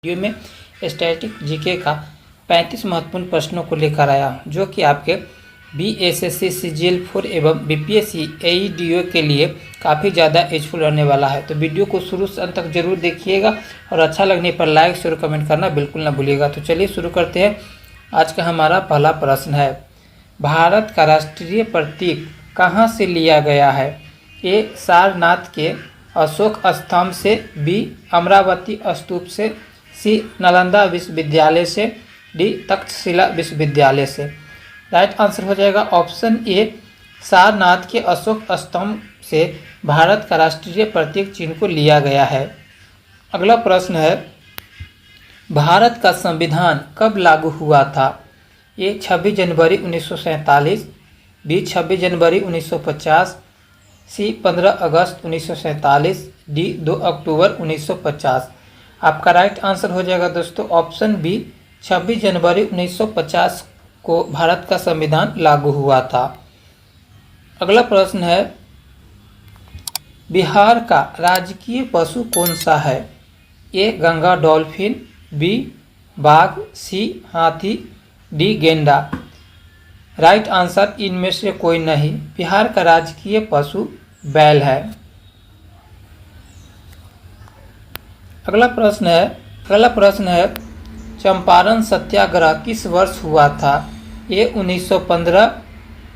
Video में static GK का 35 महत्वपूर्ण प्रश्नों को लेकर आया हूं, जो कि आपके बीएसएससी सीजीएल 4 एवं बीपीएससी एईडीओ के लिए काफ़ी ज़्यादा यूजफुल रहने वाला है। तो वीडियो को शुरू से अंत तक जरूर देखिएगा और अच्छा लगने पर लाइक शेयर कमेंट करना बिल्कुल ना भूलिएगा। तो चलिए शुरू करते हैं। आज का हमारा पहला प्रश्न है, भारत का राष्ट्रीय प्रतीक कहाँ से लिया गया है? ए सारनाथ के अशोक स्तंभ से, बी अमरावती स्तूप से, सी नालंदा विश्वविद्यालय से, डी तक्षशिला विश्वविद्यालय से। राइट आंसर हो जाएगा ऑप्शन ए, सारनाथ के अशोक स्तंभ से भारत का राष्ट्रीय प्रतीक चिन्ह को लिया गया है। अगला प्रश्न है, भारत का संविधान कब लागू हुआ था? ए 26 जनवरी 1947, बी 26 जनवरी 1950, सी 15 अगस्त 1947, डी 2 अक्टूबर 1950। आपका राइट आंसर हो जाएगा दोस्तों ऑप्शन बी, 26 जनवरी 1950 को भारत का संविधान लागू हुआ था। अगला प्रश्न है, बिहार का राजकीय पशु कौन सा है? ए गंगा डॉल्फिन, बी बाघ, सी हाथी, डी गेंडा। राइट आंसर इनमें से कोई नहीं, बिहार का राजकीय पशु बैल है। अगला प्रश्न है, चंपारण सत्याग्रह किस वर्ष हुआ था? ए 1915,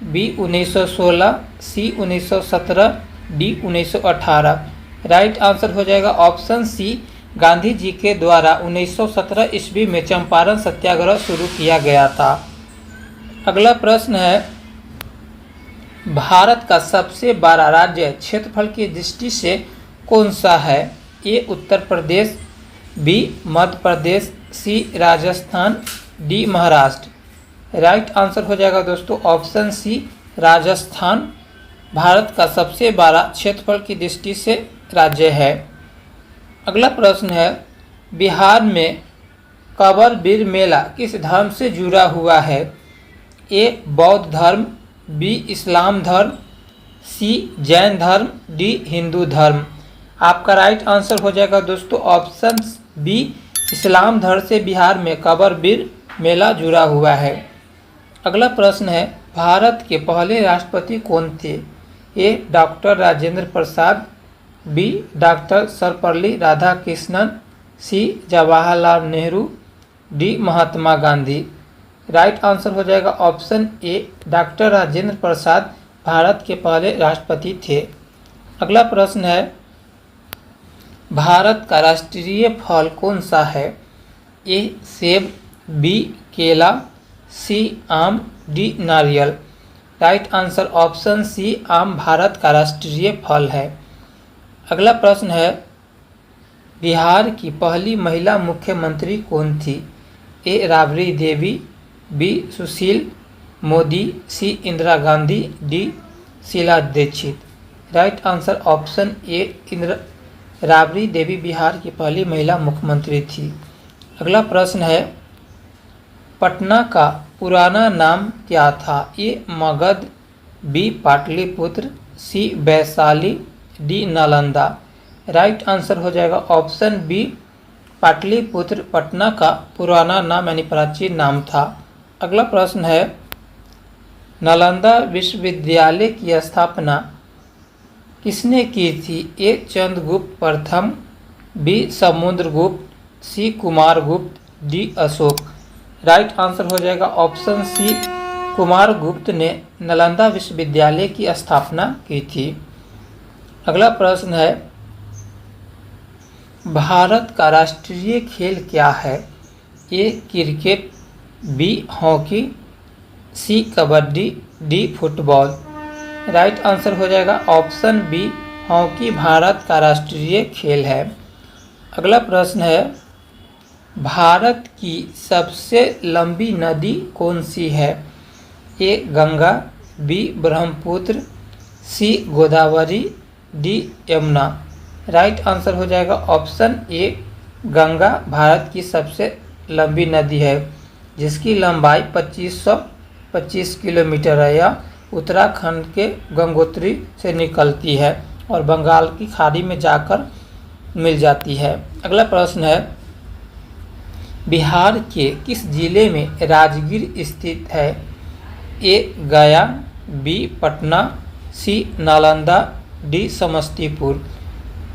बी 1916, सी 1917, डी 1918। राइट आंसर हो जाएगा ऑप्शन सी, गांधी जी के द्वारा 1917 ईस्वी में चंपारण सत्याग्रह शुरू किया गया था। अगला प्रश्न है, भारत का सबसे बड़ा राज्य क्षेत्रफल की दृष्टि से कौन सा है? A Uttar Pradesh, B Madhya Pradesh, C Rajasthan, D Maharashtra. Right answer हो जाएगा दोस्तों ऑप्शन सी, राजस्थान भारत का सबसे बड़ा क्षेत्रफल की दृष्टि से राज्य है। अगला प्रश्न है, बिहार में कबर बीर मेला किस धर्म से जुड़ा हुआ है? ए बौद्ध धर्म, बी इस्लाम धर्म, सी जैन धर्म, डी हिंदू धर्म। आपका राइट आंसर हो जाएगा दोस्तों ऑप्शन बी, इस्लाम धर्म से बिहार में कबर बीर मेला जुड़ा हुआ है। अगला प्रश्न है, भारत के पहले राष्ट्रपति कौन थे? ए doctor Rajendra Prasad, B doctor Sarvepalli Radhakrishnan, सी Jawaharlal Nehru, D Mahatma Gandhi. Right answer हो जाएगा ऑप्शन ए, डॉक्टर राजेंद्र प्रसाद भारत के पहले राष्ट्रपति थे। अगला प्रश्न है, भारत का राष्ट्रीय फल कौन सा है? ए सेब, बी केला, सी आम, डी नारियल। राइट आंसर ऑप्शन सी, आम भारत का राष्ट्रीय फल है। अगला प्रश्न है, बिहार की पहली महिला मुख्यमंत्री कौन थी? A Rabri Devi, B Sushil Modi, C Indira Gandhi, D Sheila Dikshit. Right answer option A, Rabri Devi Bihar की पहली महिला मुख्यमंत्री थी। अगला प्रश्न है, पटना का पुराना नाम क्या था? A Magadh, B Pataliputra, C Vaishali, D Nalanda. Right answer हो जाएगा ऑप्शन बी, पाटलिपुत्र पटना का पुराना नाम यानी प्राचीन नाम था। अगला प्रश्न है, नालंदा विश्वविद्यालय की स्थापना किसने की थी? ए चंद्रगुप्त प्रथम, B Samudragupta, C Kumaragupta, D Ashoka. Right answer हो जाएगा ऑप्शन सी, कुमारगुप्त ने नालंदा विश्वविद्यालय की स्थापना की थी। अगला प्रश्न है, भारत का राष्ट्रीय खेल क्या है? A cricket, B hockey, C kabaddi, D football. Right answer हो जाएगा ऑप्शन बी, हॉकी भारत का राष्ट्रीय खेल है। अगला प्रश्न है, भारत की सबसे लंबी नदी कौन सी है? A Ganga, B Brahmaputra, C Godavari, D Yamuna. Right answer हो जाएगा ऑप्शन ए, गंगा भारत की सबसे लंबी नदी है, जिसकी लंबाई 2525 किलोमीटर है। यह उत्तराखंड के गंगोत्री से निकलती है और बंगाल की खाड़ी में जाकर मिल जाती है। अगला प्रश्न है, बिहार के किस जिले में राजगीर स्थित है? A Gaya, B Patna, C Nalanda, D Samastipur.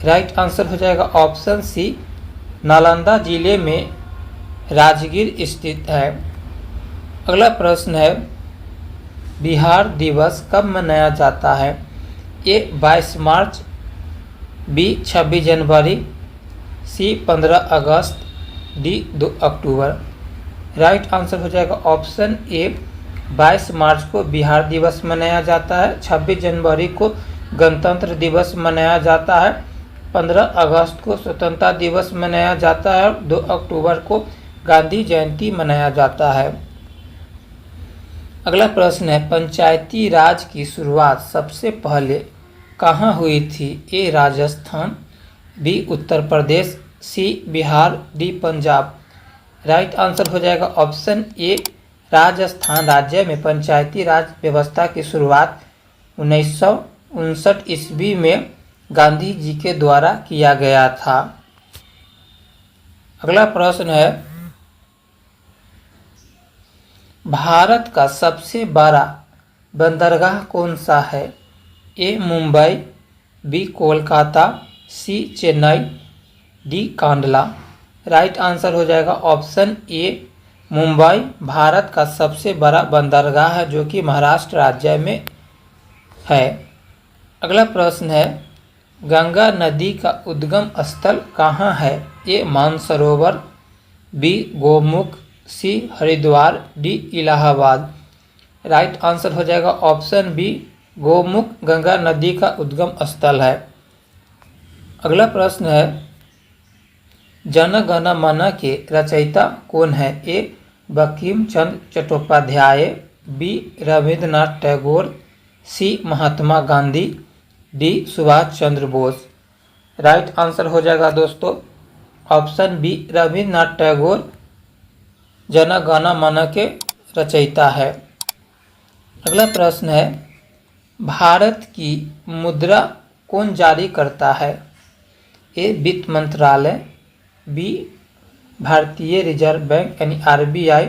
Right answer हो जाएगा ऑप्शन सी, नालंदा जिले में राजगीर स्थित है। अगला प्रश्न है, बिहार दिवस कब मनाया जाता है? ए 22 मार्च, बी 26 जनवरी, सी 15 अगस्त, डी 2 अक्टूबर। राइट आंसर हो जाएगा ऑप्शन ए, 22 मार्च को बिहार दिवस मनाया जाता है, 26 जनवरी को गणतंत्र दिवस मनाया जाता है, 15 अगस्त को स्वतंत्रता दिवस मनाया जाता है और 2 अक्टूबर को गांधी जयंती मनाया जाता है। अगला प्रश्न है, पंचायती राज की शुरुआत सबसे पहले कहाँ हुई थी? A Rajasthan, B Uttar Pradesh, C Bihar, D Punjab. Right answer हो जाएगा ऑप्शन ए, राजस्थान राज्य में पंचायती राज व्यवस्था की शुरुआत 1959 ईस्वी में गांधी जी के द्वारा किया गया था। अगला प्रश्न है, भारत का सबसे बड़ा बंदरगाह कौन सा है? A Mumbai, B Kolkata, C Chennai, D Kandla. Right answer हो जाएगा ऑप्शन ए, मुंबई भारत का सबसे बड़ा बंदरगाह है जो कि महाराष्ट्र राज्य में है। अगला प्रश्न है, गंगा नदी का उद्गम स्थल कहाँ है? A Mansarovar, B Gomukh, C Haridwar, D Allahabad. Right answer हो जाएगा ऑप्शन बी, गोमुख गंगा नदी का उद्गम स्थल है। अगला प्रश्न है, जन गण मन के रचयिता कौन है? ए बंकिम चंद्र चट्टोपाध्याय, बी रविंद्रनाथ टैगोर, सी Mahatma Gandhi, D Subhash Chandra Bose. Right answer हो जाएगा दोस्तों ऑप्शन बी, रविंद्रनाथ टैगोर जन गण मन के रचयिता है। अगला प्रश्न है, भारत की मुद्रा कौन जारी करता है? ए वित्त मंत्रालय, बी भारतीय रिजर्व बैंक यानी आरबीआई,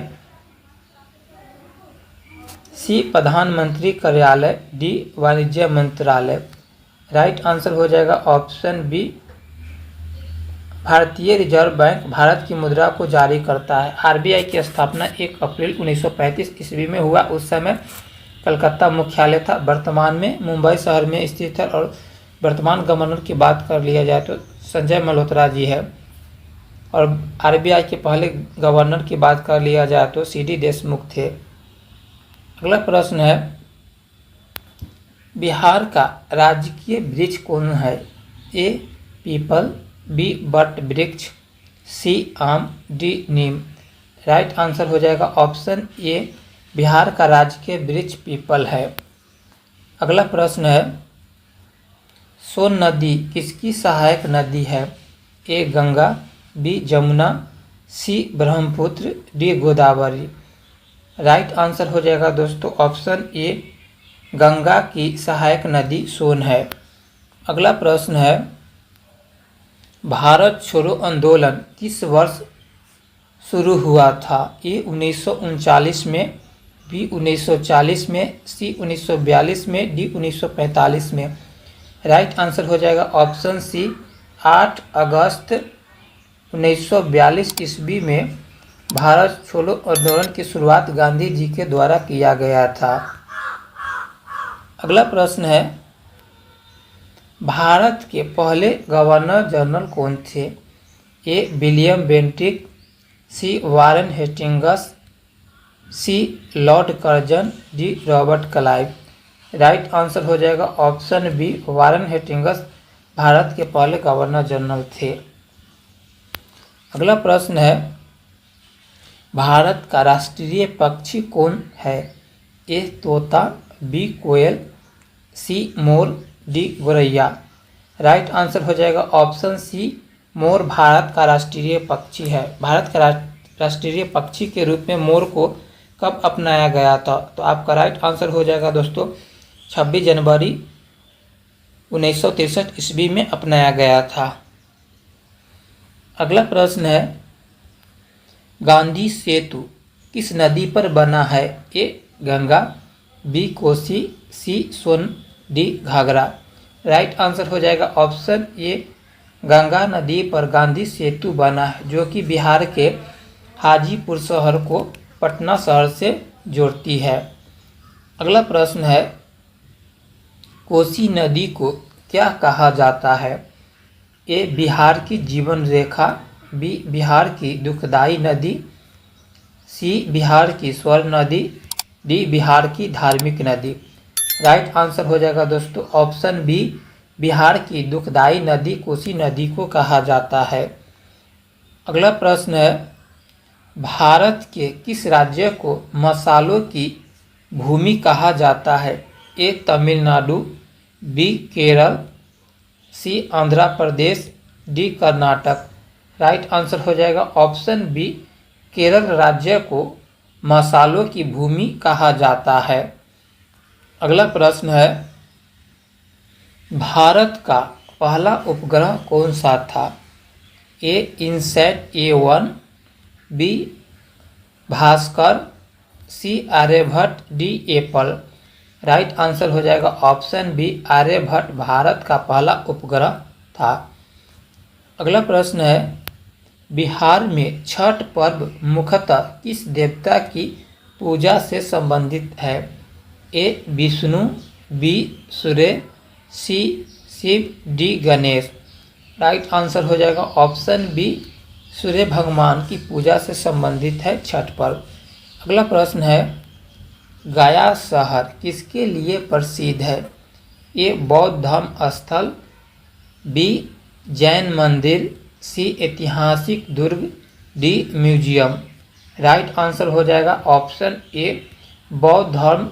सी प्रधानमंत्री कार्यालय, डी वाणिज्य मंत्रालय। राइट आंसर हो जाएगा ऑप्शन बी, भारतीय रिजर्व बैंक भारत की मुद्रा को जारी करता है। आरबीआई की स्थापना 1 अप्रैल 1935 ईस्वी में हुआ। उस समय कलकत्ता मुख्यालय था, वर्तमान में मुंबई शहर में स्थित है। और वर्तमान गवर्नर की बात कर लिया जाए तो संजय मल्होत्रा जी है। और आरबीआई के पहले गवर्नर की बात कर लिया जाए तो सीडी देशमुख थे। अगला प्रश्न है, बिहार का राजकीय वृक्ष कौन है? ए पीपल, बी बट वृक्ष, सी आम, डी नीम। राइट आंसर हो जाएगा ऑप्शन ए, बिहार का राजकीय वृक्ष पीपल है। अगला प्रश्न है, सोन नदी किसकी सहायक नदी है? A Ganga, B Jamuna, C Brahmaputra, D Godavari. Right answer हो जाएगा दोस्तों ऑप्शन ए, गंगा की सहायक नदी सोन है। अगला प्रश्न है, भारत छोड़ो आंदोलन किस वर्ष शुरू हुआ था? ए 1939 में, बी 1940 में, सी 1942 में, डी 1945 में। राइट आंसर हो जाएगा ऑप्शन सी, 8 अगस्त 1942 ईस्वी में भारत छोड़ो आंदोलन की शुरुआत गांधी जी के द्वारा किया गया था। अगला प्रश्न है, भारत के पहले गवर्नर जनरल कौन थे? A William Bentinck, C Warren Hastings, C Lord Curzon, D Robert Clive. Right answer हो जाएगा ऑप्शन बी, वारेन हेस्टिंग्स भारत के पहले गवर्नर जनरल थे। अगला प्रश्न है, भारत का राष्ट्रीय पक्षी कौन है? ए तोता, बी कोयल, सी मोर, डी गोरैया। राइट आंसर हो जाएगा ऑप्शन सी, मोर भारत का राष्ट्रीय पक्षी है। भारत का राष्ट्रीय पक्षी के रूप में मोर को कब अपनाया गया था? तो आपका राइट आंसर हो जाएगा दोस्तों 26 जनवरी 1963 ईस्वी में अपनाया गया था। अगला प्रश्न है, गांधी सेतु किस नदी पर बना है? A Ganga, B Kosi, C Son, D Ghaghara. Right answer हो जाएगा ऑप्शन ए गंगा नदी पर गांधी सेतु बना है, जो कि बिहार के हाजीपुर शहर को पटना शहर से जोड़ती है। अगला प्रश्न है, कोसी नदी को क्या कहा जाता है? ए बिहार की जीवन रेखा, बी बिहार की दुखदाई नदी, सी बिहार की स्वर्ण नदी, डी बिहार की धार्मिक नदी। राइट आंसर हो जाएगा दोस्तों ऑप्शन बी बिहार की दुखदाई नदी कोसी नदी को कहा जाता है। अगला प्रश्न है, भारत के किस राज्य को मसालों की भूमि कहा जाता है? ए तमिलनाडु, बी केरल, सी Andhra Pradesh, D Karnataka. Right answer हो जाएगा ऑप्शन बी केरल राज्य को मसालों की भूमि कहा जाता है। अगला प्रश्न है, भारत का पहला उपग्रह कौन सा था? A INSAT A1, B Bhaskara, C Aryabhata, D Apple. Right answer हो जाएगा ऑप्शन बी आर्यभट्ट भारत का पहला उपग्रह था। अगला प्रश्न है, बिहार में छठ पर्व मुख्यतः किस देवता की पूजा से संबंधित है? A Vishnu, B Surya, C Shiva, D Ganesh. Right answer हो जाएगा ऑप्शन बी सूर्य भगवान की पूजा से संबंधित है छठ पर्व। अगला प्रश्न है, गया शहर किसके लिए प्रसिद्ध है? ए बौद्ध धर्म स्थल, बी जैन मंदिर, सी ऐतिहासिक दुर्ग, डी म्यूजियम। राइट आंसर हो जाएगा ऑप्शन ए बौद्ध धर्म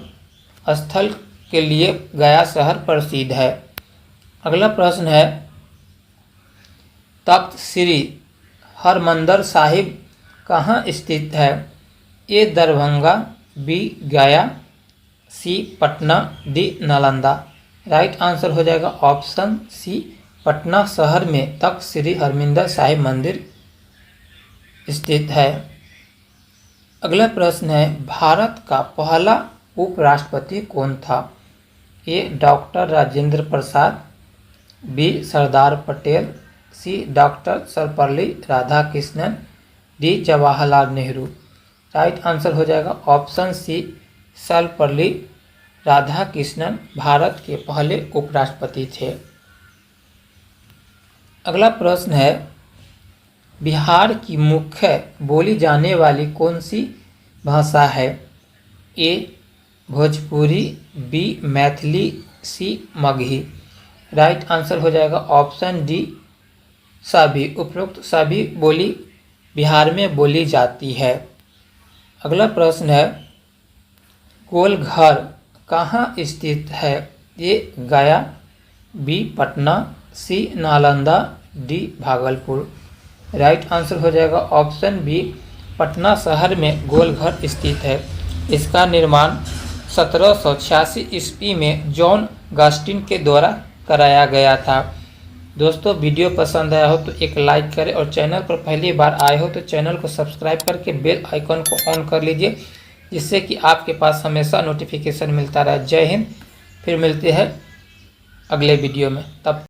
स्थल के लिए गया शहर प्रसिद्ध है। अगला प्रश्न है, तख्त श्री हरमंदिर साहिब कहाँ स्थित है? ए Darbhanga, B Gaya, C Patna, D Nalanda. Right answer हो जाएगा ऑप्शन सी पटना शहर में तख्त श्री हरमंदिर साहिब मंदिर स्थित है। अगला प्रश्न है, भारत का पहला उपराष्ट्रपति कौन था? A doctor Rajendra Prasad, B Sardar Patel, C doctor Sarvepalli Radhakrishnan, D Jawaharlal Nehru. Right answer हो जाएगा ऑप्शन सी सर्वपल्ली राधाकृष्णन भारत के पहले उपराष्ट्रपति थे। अगला प्रश्न है, बिहार की मुख्य बोली जाने वाली कौन सी भाषा है? ए भोजपुरी, बी मैथिली, सी मगही। राइट आंसर हो जाएगा ऑप्शन डी सभी। उपरोक्त सभी बोली बिहार में बोली जाती है। अगला प्रश्न है, गोलघर कहाँ स्थित है? A Gaya, B Patna, C Nalanda, D Bhagalpur. Right answer हो जाएगा ऑप्शन बी पटना शहर में गोलघर स्थित है। इसका निर्माण 1786 ईस्वी में जॉन गस्टिन के द्वारा कराया गया था। दोस्तों वीडियो पसंद आया हो तो एक लाइक करें और चैनल पर पहली बार आए हो तो चैनल को सब्सक्राइब करके बेल आइकन को ऑन कर लीजिए, जिससे कि आपके पास हमेशा नोटिफिकेशन मिलता रहे। जय हिंद। फिर मिलते हैं अगले वीडियो में, तब